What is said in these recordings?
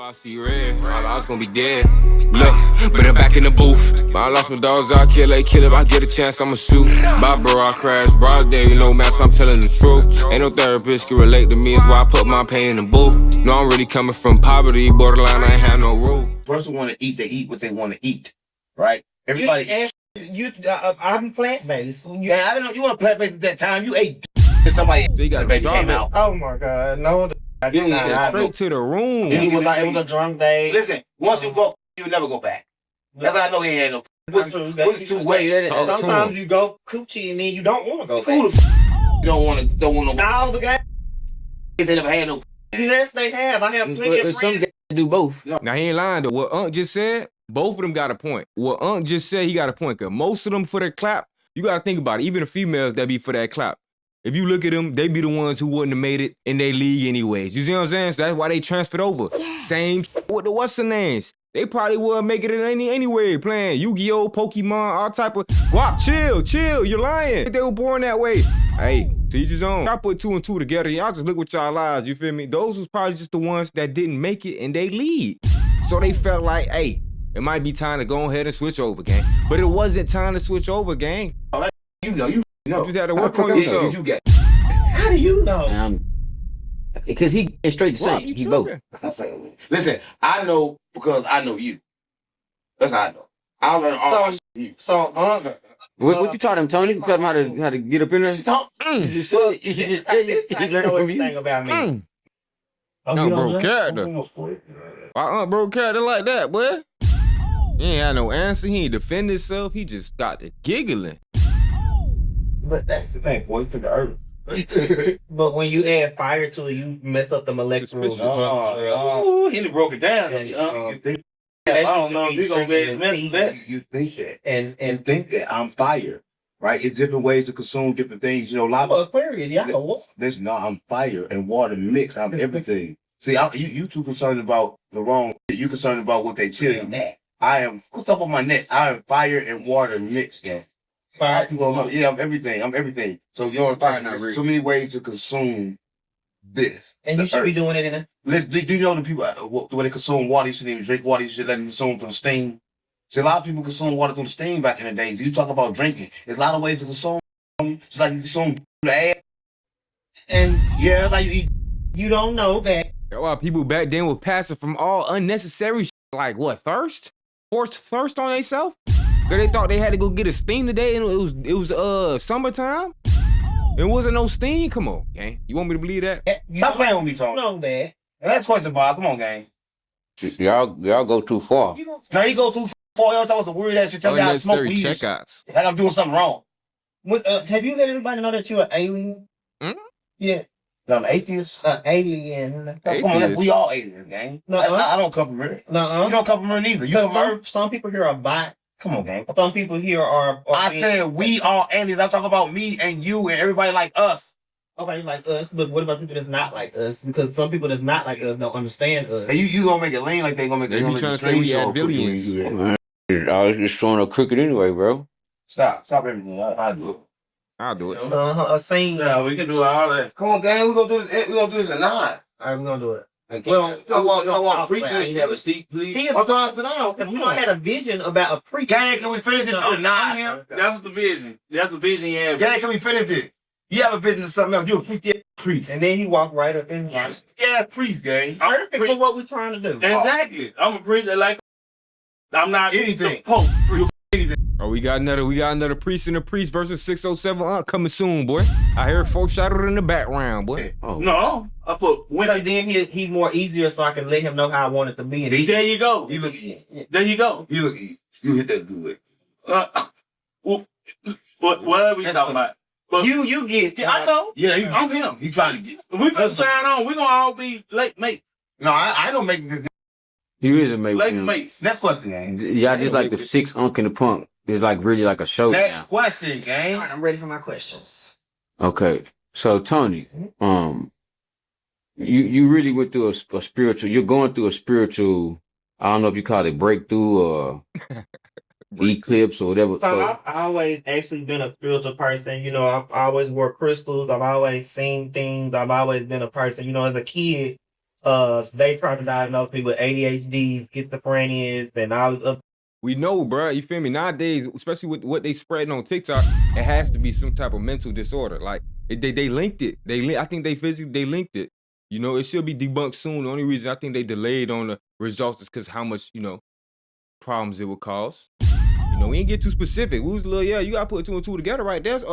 I see red, I was gonna be dead. Look, but I'm back in the booth. I lost my dogs, I kill if I get a chance, I'ma shoot. Bye, bro, I crash, broad day, you know, man, so I'm telling the truth. Ain't no therapist can relate to me, it's why I put my pain in the booth. No, I'm really coming from poverty, borderline, I ain't have no rule. Person want to eat, they eat what they want to eat, right? Everybody. I'm plant-based. Yeah, I don't know. You want plant-based at that time? You ate and somebody So you got baby came out. Oh my God, no. I did not. Straight to the room. It was a drunk day. Listen, once you fuck, you never go back. That's how I know he ain't had no. What's too wait? Sometimes you go coochie and then you don't want to go back. Who the you don't want no. All the guys. They never had no. Yes, they have. I have plenty of friends. Some guys do both. Now he ain't lying though. What Unc just said, both of them got a point. What Unc just said, he got a point. Cause most of them for that clap, you gotta think about it. Even the females that be for that clap. If you look at them, they be the ones who wouldn't have made it in their league anyways. You see what I'm saying? So that's why they transferred over. Yeah. Same with the what's the names. They probably would make it in anyway, playing Yu-Gi-Oh, Pokemon, all type of Guap, chill, you're lying. They were born that way. Hey, to each his own. Y'all put 2 and 2 together, y'all just look with y'all lives, you feel me? Those was probably just the ones that didn't make it in their league. So they felt like, hey, it might be time to go ahead and switch over, gang. But it wasn't time to switch over, gang. You know. You just had to work on yourself. You get. How do you know? Because he is straight the same. He both. Listen, I know because I know you. That's how I know. I learned all you. So, what you taught him, Tony? You taught him how to get up in there? You just said you know everything about me. Aunt broke character. Why Aunt broke character like that, boy? He ain't had no answer. He ain't defend himself. He just got to giggling. But that's the thing, boy, to the earth. But when you add fire to it, you mess up the molecular. Oh, he broke it down. I don't know if you're gonna be you think that and think that I'm fire, right? It's different ways to consume different things. You know, a lot of Aquarius, y'all. Listen, no, I'm fire and water mixed. I'm everything. See, you too concerned about the wrong. You concerned about what they tell you. I am. What's up on my neck? I am fire and water mixed. Yeah. Fire. Yeah, I'm everything. I'm everything. So you're fire. There's so many ways to consume this. And you should be doing it in a... Do you know the people when they consume water, you shouldn't even drink water, you should let them consume from the steam? See, a lot of people consume water through the steam back in the days. You talk about drinking. There's a lot of ways to consume. It's like you consume the air. And yeah, it's like you eat. You don't know that. Why people back then were passing from all unnecessary like what, thirst? Forced thirst on themselves? Cause they thought they had to go get a steam today and it was summertime? It wasn't no steam? Come on, gang. You want me to believe that? Stop playing with me, Tony. No, man. That's question, Bob. Come on, gang. Y'all go too far. Now you go too far. Y'all thought it was a weird ass shit. Tell me how to smoke weed. Checkouts. Like I'm doing something wrong. Have you let everybody know that you're an alien? Mm-hmm. Yeah. No, I'm an atheist. Alien. Come on, we all aliens, gang. No, I don't come from Earth. You don't come from Earth neither. You come from Earth. Some people here are bot. Come on, gang. Some people here are I said we are aliens. I'm talking about me and you and everybody like us. Okay, like us, but what about people that's not like us? Because some people that's not like us don't understand us. And you gonna make it lean like they gonna make it. They be trying to say we had billions. I was just throwing a crooked anyway, bro. Stop everything. I'll do it. I'll do it. A scene. Yeah, we can do all that. Come on, gang. We gonna do this. We gonna do this or not? All right, we gonna do it. Okay. Well, I want preaching. You have a seat, please. I'm talking now. Because we had a vision about a preacher. Gang, can we finish it or not? That was the vision. That's the vision you have. Gang, can we finish it? You have a vision of something else. You're a priest. And then he walked right up in here. Yeah, priest, gang. Perfect for what we're trying to do. Exactly. I'm a preacher like I'm not anything. Pope. Anything. Oh, we got another priest and a priest versus 607 Aunt coming soon, boy. I heard foreshadowed in the background, boy. Oh. No, I put when then he's more easier, so I can let him know how I want it to be. There you go. You look. There you go. You look. You hit that good. What are we talking about? But you get. I know. Yeah, I'm him. He trying to get. We finna sign on. We gonna all be late mates. No, I don't make this. You is a mate. Late mates. Next question, gang. Y'all just like the 6 Unk and the Punk. It's like really like a show. Next now. question, gang. All right, I'm ready for my questions. Okay, so Tony, you really went through a spiritual. You're going through a spiritual. I don't know if you call it breakthrough or eclipse or whatever. So I've always actually been a spiritual person. You know, I've always wore crystals. I've always seen things. I've always been a person. You know, as a kid, they tried to diagnose me with ADHD, schizophrenia, and all this other. We know, bro. You feel me? Nowadays, especially with what they spreading on TikTok, it has to be some type of mental disorder. Like they linked it. I think they linked it. You know, it should be debunked soon. The only reason I think they delayed on the results is because how much problems it would cause. You know, we ain't get too specific. We was a little, you gotta put 2 and 2 together, right? There's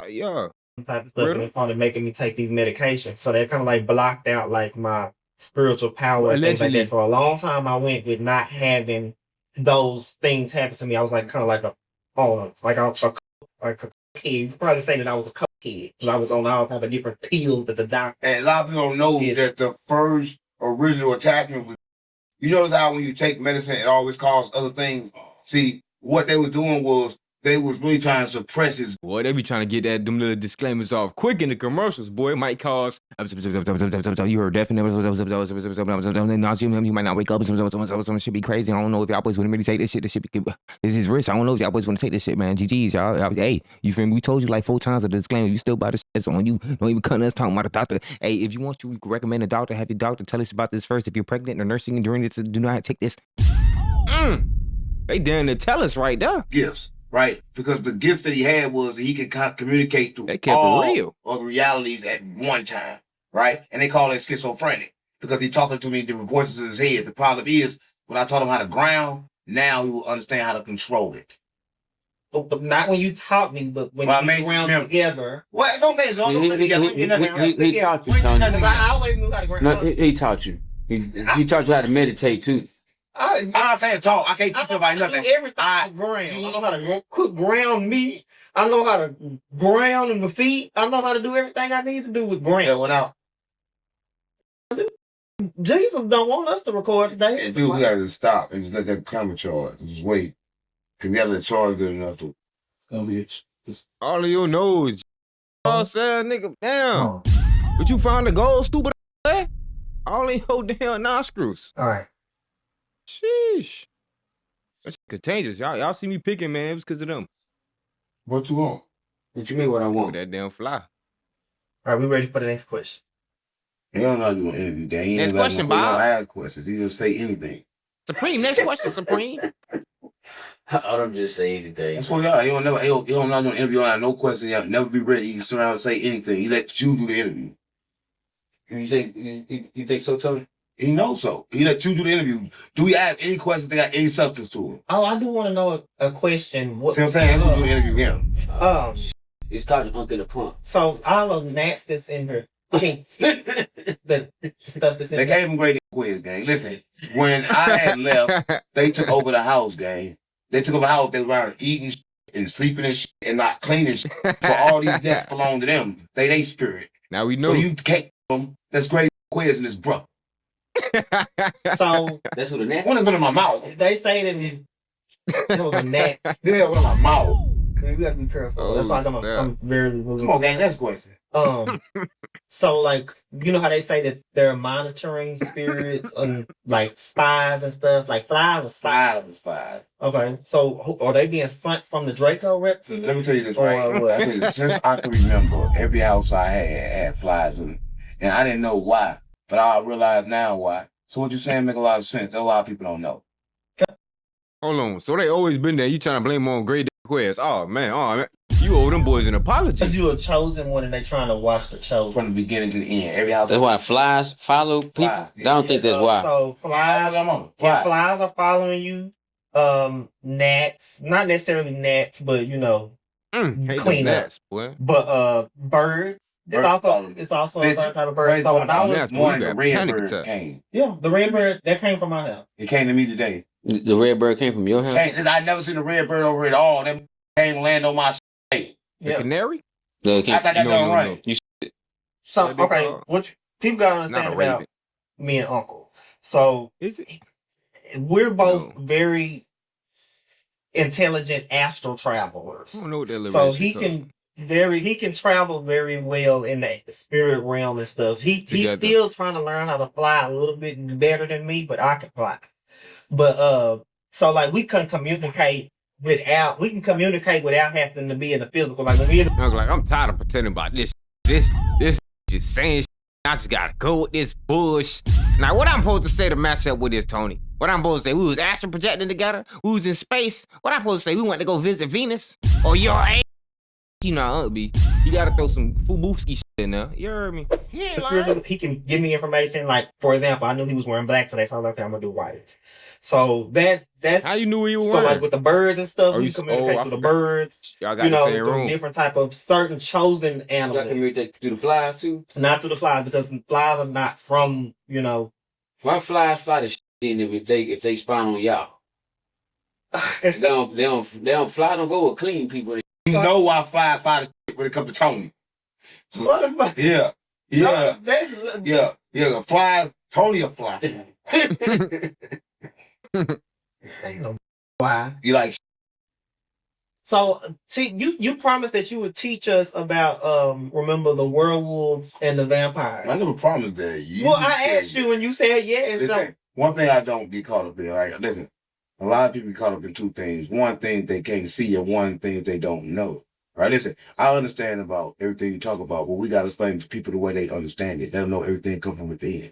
yeah. Type of stuff, and it's only making me take these medications. So they kind of like blocked out like my spiritual power and things like that. So a long time I went with not having those things happen to me. I was like kind of like a kid. You could probably say that I was a coke kid. I was on all type of different pills that the doctor. And a lot of people don't know that the first original attachment was. You notice how when you take medicine, it always causes other things. See, what they were doing was they was really trying to suppress his. Boy, they be trying to get them little disclaimers off quick in the commercials. Boy, it might cause. You heard definitely. You might not wake up. Some shit be crazy. I don't know if y'all boys want to really take this shit. This is risk. I don't know if y'all boys want to take this shit, man. GG's, y'all. Hey, you feel me? We told you like 4 times of the disclaimer. You still buy this shit on you. Don't even cut us talking about a doctor. Hey, if you want to, we can recommend a doctor. Have your doctor tell us about this first. If you're pregnant or nursing during this, do not take this. They damn to tell us right there. Gifts. Right, because the gift that he had was that he could communicate through all of the realities at one time, right? And they call it schizophrenic because he's talking to me different voices in his head. The problem is, when I taught him how to ground, now he will understand how to control it. But not when you taught me, but when you ground together. Well, don't let together. He taught you, Tony. I always knew how to ground. No, he taught you. He taught you how to meditate too. I'm not saying talk. I can't teach nobody nothing. Everything I know how to cook ground meat. I know how to ground in my feet. I know how to do everything I need to do with ground. Yeah, went out. Jesus don't want us to record today. And dude, we gotta stop and just let that camera charge. Just wait. Cause we gotta let charge good enough to. It's gonna be all of your nose. All said, nigga, damn. But you found the gold, stupid ass. All in your damn nostrils. All right. Sheesh. That's contagious. Y'all see me picking, man. It was because of them. What you want? What you mean what I want? That damn fly. All right, we ready for the next question. He don't know how to do an interview, gang. He next question, Bob. He don't ask questions. He just say anything. Supreme, next question, Supreme. I don't just say anything. That's what he are. He don't know how to do an interview. I have no question. He'll never be ready. He just sit around and say anything. He let you do the interview. You think so, Tony? He knows so. He let you do the interview. Do we ask any questions that got any substance to them? Oh, I do want to know a question. See what I'm saying? That's who do the interview him. It's called Uncle the Pump. So all those gnats that's in her kinks, the stuff that's in They gave him great quiz, gang. Listen, when I had left, they took over the house, gang. They took over the house. They were around eating and sleeping and not cleaning. So all these gnats belong to them. They spirit. Now we know. So you can't them. That's great quiz in this bro. So that's what the gnats. One of them in my mouth. They say that it was a gnat. Yeah, one in my mouth. We gotta be careful. That's why I'm very. Come on, gang. That's question. So like you know how they say that they're monitoring spirits and like spies and stuff, like flies or spies. Spies. Okay, so are they being sent from the Draco reptile? Let me tell you this right. Since I can remember, every house I had flies in it, and I didn't know why. But I realize now why. So what you're saying make a lot of sense. A lot of people don't know. Hold on. So they always been there. You trying to blame on Gravedigga Quez. Oh, man. You owe them boys an apology. Because you a chosen one and they trying to watch the chosen. From the beginning to the end. Every house. That's why flies follow people? Flies. I don't think that's why. So flies are following you. Gnats. Not necessarily gnats, but clean up. Boy. But birds. It's also a certain type of bird. So when I was born, the red bird came. Yeah, the red bird that came from my house. It came to me today. The red bird came from your house? I never seen a red bird over at all. That came and land on my shit. The canary? No, I thought that done right. So okay, what people gotta understand about me and Uncle. So is it? We're both very intelligent astral travelers. I don't know what that so he can travel very well in the spirit realm and stuff. He's still trying to learn how to fly a little bit better than me, but I can fly. But so like we can communicate without having to be in the physical. Like when we I'm tired of pretending about this. This just saying I just gotta go with this bush. Now, what I'm supposed to say to match up with this, Tony? What I'm supposed to say? We was astral projecting together. We was in space. What I'm supposed to say? We went to go visit Venus? Or your ass? You know, Aunt B. You gotta throw some Fubuski shit in there. You heard me? He can give me information. Like, for example, I knew he was wearing black today, so I was like, okay, I'm gonna do white. So that's how you knew he was so wearing? like with the birds and stuff, we I communicate through the birds. Y'all got you the know, same through room. different type of certain chosen Y'all animals. communicate through the flies too? Not through the flies, because flies are not from, you know. Why flies fly the shit in if they spawn on y'all? they don't fly, don't go with clean people. You know why flies fly the shit when it comes to Tony. What the fuck? Yeah. No, The flies, Tony a fly. Ain't no why. You like So, see, you promised that you would teach us about, remember the werewolves and the vampires. I never promised that. I asked you and you said yes. Listen, one thing I don't get caught up in, like, listen, a lot of people get caught up in two things. One thing they can't see and one thing they don't know. Right? Listen, I understand about everything you talk about, but we got to explain to people the way they understand it. They don't know everything comes from within.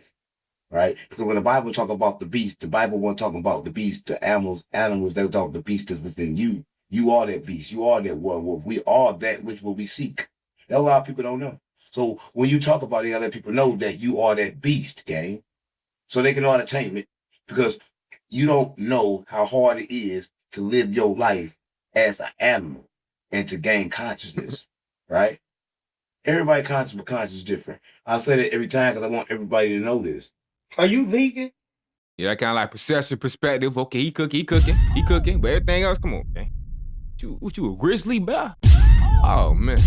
Right? Because when the Bible talk about the beast, the Bible won't talk about the beast, the animals, they talk the beast is within you. You are that beast. You are that werewolf. We are that which will we seek. That's a lot of people don't know. So when you talk about it, you gotta let people know that you are that beast, gang. So they can entertain it. Because you don't know how hard it is to live your life as an animal and to gain consciousness. Right? Everybody conscious, but conscious is different. I say that every time because I want everybody to know this. Are you vegan? Yeah, that kind of like possession perspective. Okay, he cooking. But everything else, come on, man. What you a grizzly bear? Oh, man.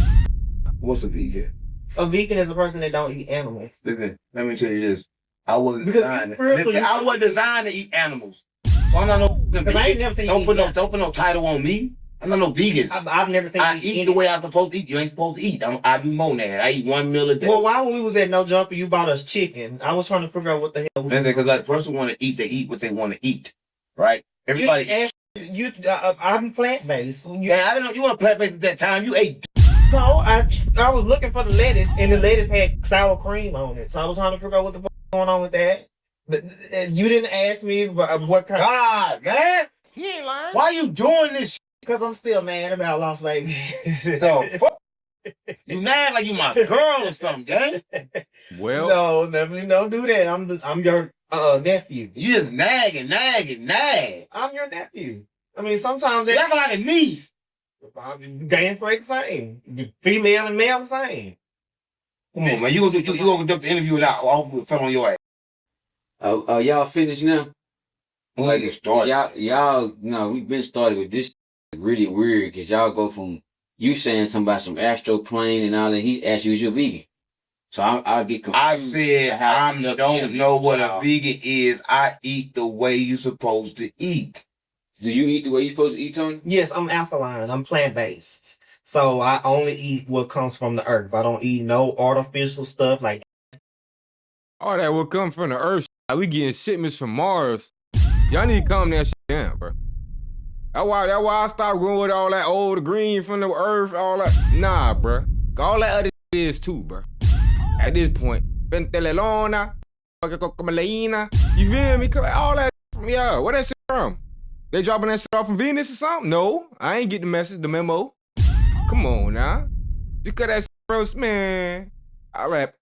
What's a vegan? A vegan is a person that don't eat animals. Listen, let me tell you this. I wasn't Because designed. really- I wasn't designed to eat animals. So I'm not no Because I ain't never seen you eat don't put no title on me. I'm not no vegan. I've never seen I you eat the way I'm supposed to eat. You ain't supposed to eat. I do monad. I eat 1 meal a day. Well, why when we was at No Jumper, you bought us chicken? I was trying to figure out what the hell. Because like person want to eat, they eat what they want to eat, right? Everybody. I'm plant based. Yeah, I don't know. You want plant based at that time? You ate. No, I was looking for the lettuce, and the lettuce had sour cream on it. So I was trying to figure out what the fuck was going on with that. But you didn't ask me what kind. God, man. He ain't lying. Why you doing this? Because I'm still mad about Las Vegas. So, you mad like you my girl or something, gang? Well, no, definitely don't do that. I'm your nephew. You just nag. I'm your nephew. I mean, sometimes You acting like a niece. Gain straight the same. Female and male the same. Come on, man. You gonna conduct the interview without all fell on your ass. Y'all finished now? Like it started. Y'all, no, we've been started with this really weird because y'all go from you saying something about some astro plane and all that. He asked you, is you a vegan? So I'll get confused. I said I don't know what a vegan is. I eat the way you're supposed to eat. Do you eat the way you're supposed to eat, Tony? Yes, I'm alkaline. I'm plant-based. So I only eat what comes from the earth. I don't eat no artificial stuff like all that will come from the earth. We getting shipments from Mars. Y'all need to calm that shit down, bro. That's why I stopped going with all that old green from the earth, all that. Nah, bro. All that other shit is too, bro. At this point, Pentelelona, you feel me? All that from, yeah, where that shit from? They dropping that shit off from Venus or something? No, I ain't get the message, the memo. Come on now. Just cut that shit first, man. All right.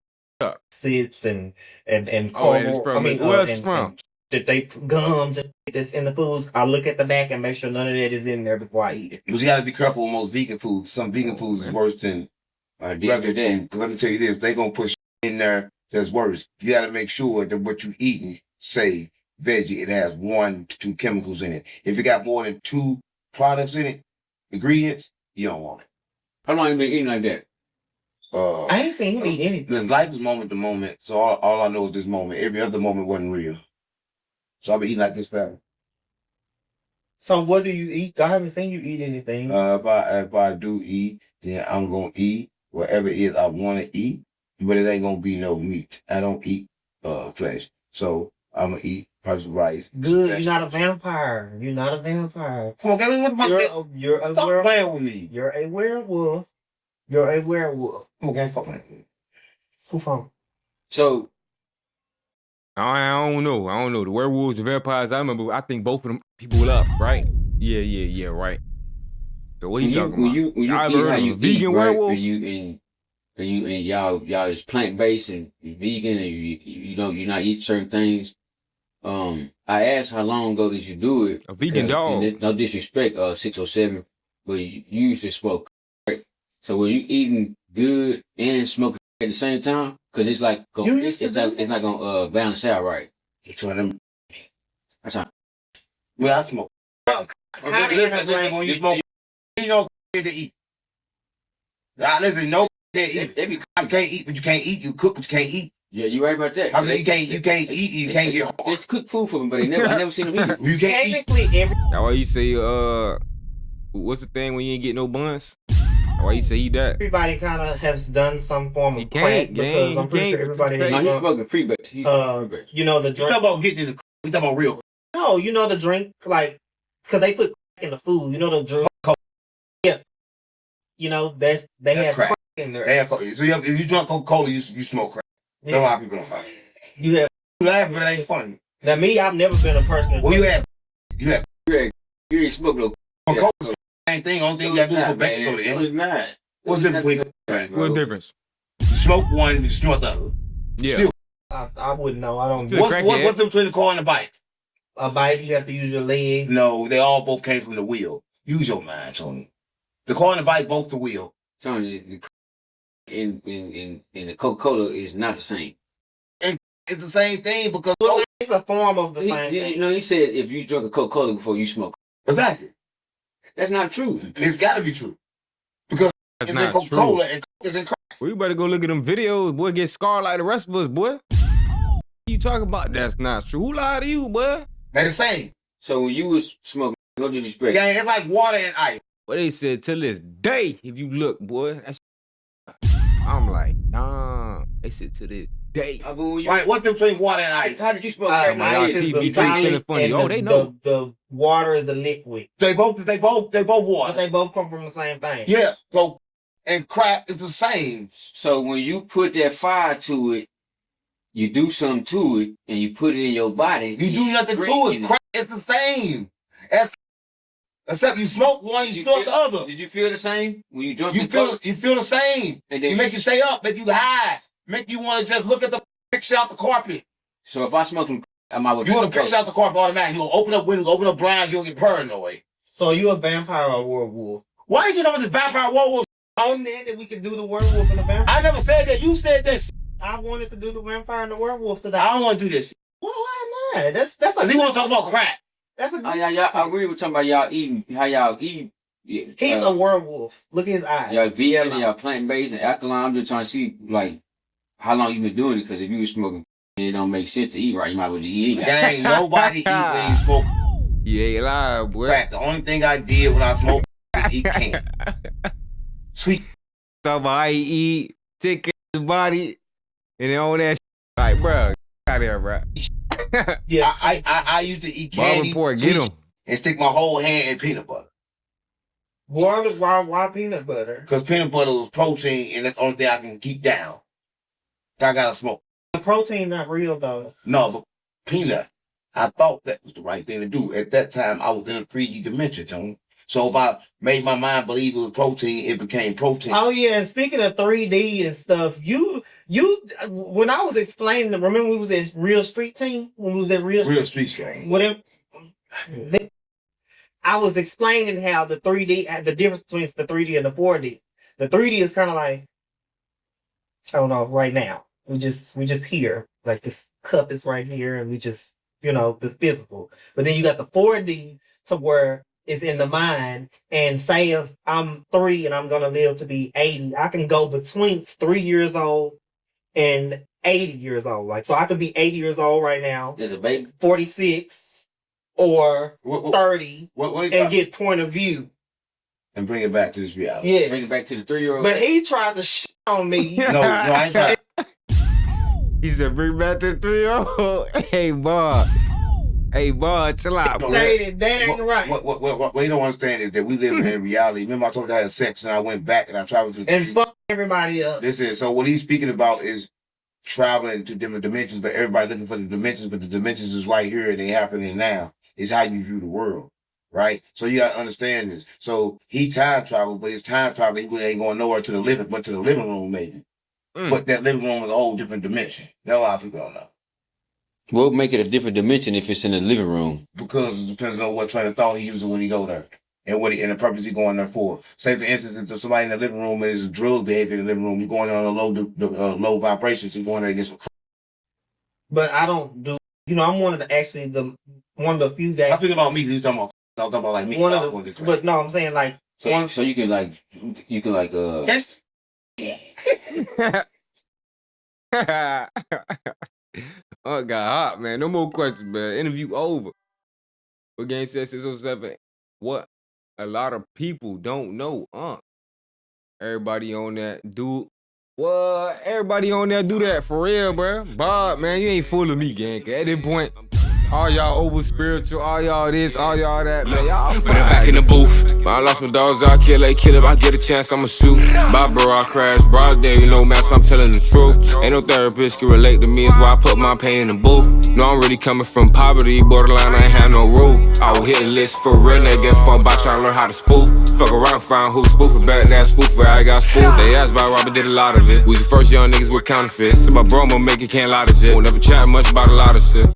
seeds and Oh, it's from, where else from? That they gums and this in the foods. I look at the back and make sure none of that is in there before I eat it. But you gotta be careful with most vegan foods. Some vegan foods is worse than regular food. Because let me tell you this, they gonna put shit in there that's worse. You gotta make sure that what you eating, say veggie, it has 1 to 2 chemicals in it. If it got more than 2 products in it, ingredients, you don't want it. How long you been eating like that? I ain't seen him eat anything. Because life is moment to moment, so all I know is this moment. Every other moment wasn't real. So I've been eating like this forever. So what do you eat? I haven't seen you eat anything. If I do eat, then I'm gonna eat whatever it is I want to eat, but it ain't gonna be no meat. I don't eat flesh, so I'm gonna eat probably some rice. Good, you're not a vampire. You're not a vampire. Come on, get me what about You're a Stop werewolf. playing with me. You're a werewolf. You're a werewolf. Come on, stop playing with me. Who phone? So I don't know. I don't know. The werewolves and vampires, I think both of them people up, right? Yeah, right. So what are you talking about? When you Y'all eat ever heard how of a you vegan eat, right? werewolf? And y'all is plant based and you vegan and you're not eating certain things. I asked how long ago did you do it? A vegan dog. And no disrespect, 607, but you used to smoke, right? So was you eating good and smoking at the same time? Cause it's like it's not gonna balance out right. Each one of them. That's how. Well, I smoke. Listen, when you smoke, you know to eat. Now, listen, no eat. They be, You can't eat, but you can't eat. You cook, but you can't eat. yeah, you right about that. I mean, you can't eat. You can't get hard. It's cooked food for them, but I never seen them eat it. You can't eat. Technically, every That's why you say, what's the thing when you ain't get no buns? That's why you say eat that. everybody kind of has done some form You of can't, crack because I'm pretty you sure can't. everybody No, has he's drunk. smoking pre-base. You know the We drink. talk about getting in the. We talk about real. No, you know the drink like because they put crack in the food. You know the drink. Coke. Yeah. You know they That's have crack. crack in there. They have, so if you drink Coca-Cola, you smoke crack. Yeah. A lot of people don't find it. You have You laugh, but it ain't funny. now me. I've never been a person. Well, you have You ain't smoking no. Coca-Cola. Same thing. Only thing you got to do is put baking soda No, in. it's not. What's the difference between crack? What difference? You smoke one, you snort the other. Yeah. Still, I wouldn't know. I don't. Still- what's crackhead. the difference between the car and the bike? A bite, you have to use your legs. No, they all both came from the wheel. Use your mind, Tony. The car and the bike, both the wheel. Tony, in the Coca-Cola is not the same. It's the same thing because Well, it's a form of the He, same you thing. know, he said if you drink a Coca-Cola before you smoke, exactly. that's not true. It's got to be true because That's it's in not Coca-Cola true. and Coke is in crack. Well, you better go look at them videos, boy. Get scarred like the rest of us, boy. You talking about that's not true? Who lied to you, boy? They're the same. So when you was smoking, no disrespect. Yeah, it's like water and ice. Well, they said till this day, if you look, boy, that's. I'm like, nah. They said to this day. I mean, when you, Right? What's the difference between water and ice? how did you smoke Uh, crack? man, y'all ice is TV the feeling violet funny. and Oh, they know. The water is the liquid, They both but water. they both come from the same thing. Yeah. So and crack is the same. So when you put that fire to it, you do something to it, and you put it in your body. You do nothing to it. Crack is the same. Except you smoke one, you snort the other. Did you feel the same when you drunk? You feel the same. And then You make you stay up, make you high, make you want to just look at the picture out the carpet. So if I smoke some, I might well You want drink to picture out the carpet automatically. You'll open up windows, open up blinds, you'll get paranoid. So are you a vampire or a werewolf? Why you get up with this vampire werewolf? On there that we can do the werewolf and the vampire. I never said that. You said this. I wanted to do the vampire and the werewolf today. I don't want to do this. Well, why not? That's a. Cause he want to talk about crack. That's a. I agree with talking about y'all eating, how y'all eat. He's a werewolf. Look at his eyes. Y'all vegan and y'all plant-based and alkaline. I'm just trying to see, like, how long you been doing it, because if you was smoking, it don't make sense to eat right. You might well just eat it. There ain't nobody eat when he smoke You ain't lying, boy. crack. The only thing I did when I smoked was eat candy. Sweet. Talk about how he eat, take care of his body, and then all that shit. Like, bro, out there, bro. Yeah. I used to eat Barber candy Report, get sweets, him. and stick my whole hand in peanut butter. Why peanut butter? Because peanut butter was protein, and that's the only thing I can keep down. I gotta smoke. The protein not real though. No, but peanut. I thought that was the right thing to do. At that time, I was in a 3D dimension, Tony. So if I made my mind believe it was protein, it became protein. Oh yeah, and speaking of 3D and stuff, you when I was explaining, remember we was at Real Street Team when we was at Real street strong. whatever. I was explaining how the 3D, the difference between the 3D and the 4D. The 3D is kind of like, I don't know, right now. We just here. Like this cup is right here and we just, the physical. But then you got the 4D to where it's in the mind. And say if I'm 3 and I'm going to live to be 80, I can go between 3 years old and 80 years old. Like, so I could be 80 years old right now, There's a baby. 46 or What 30 you and talking- get point of view. and bring it back to this reality. Yes. Bring it back to the 3-year-old. But he tried to shit on me. No, I ain't trying. He said, bring back the 3-0. Hey, boy. Hey, boy, chill out, No, boy. That ain't right. What you don't understand is that we live in reality. Remember I told you I had sex and I went back and I traveled to the And fuck everybody up. This is so what he's speaking about is traveling to different dimensions, but everybody looking for the dimensions, but the dimensions is right here and they happening now. It's how you view the world, right? So you gotta understand this. So he time traveled, but his time travel, he ain't going nowhere to the living, but to the living room maybe. But that living room is a whole different dimension. That's a lot of people don't know. What would make it a different dimension if it's in the living room? Because it depends on what train of thought he using when he go there. And and the purpose he going there for. Say for instance, if there's somebody in the living room and there's a drug behavior in the living room, you're going on a low vibrations, you're going there against. But I don't do. I'm one of the few that. I think about me. He's talking about like me. But no, I'm saying like. So you can That's. Got hot, man. No more questions, man. Interview over. Again, says 607. What a lot of people don't know, Everybody on that do what? Everybody on there do that for real, bro. Bob, man, you ain't fooling me, gang. At this point, all y'all over spiritual, all y'all this, all y'all that, man. Y'all fine. Back in the booth. I lost my dogs, I kill if I get a chance, I'ma shoot. Bye, bro, I crash. Broad day, man, so I'm telling the truth. Ain't no therapist can relate to me, it's why I put my pain in the booth. No, I'm really coming from poverty, borderline, I ain't have no roof. I will hit a list for real, they get fun by trying to learn how to spoof. Fuck around, find who spoofing better than spoofer, I got spoofed. They asked about Robert, did a lot of it. We the first young niggas with counterfeits. So my bro, I'ma make it, can't lie to shit. Won't never chat much about a lot of shit.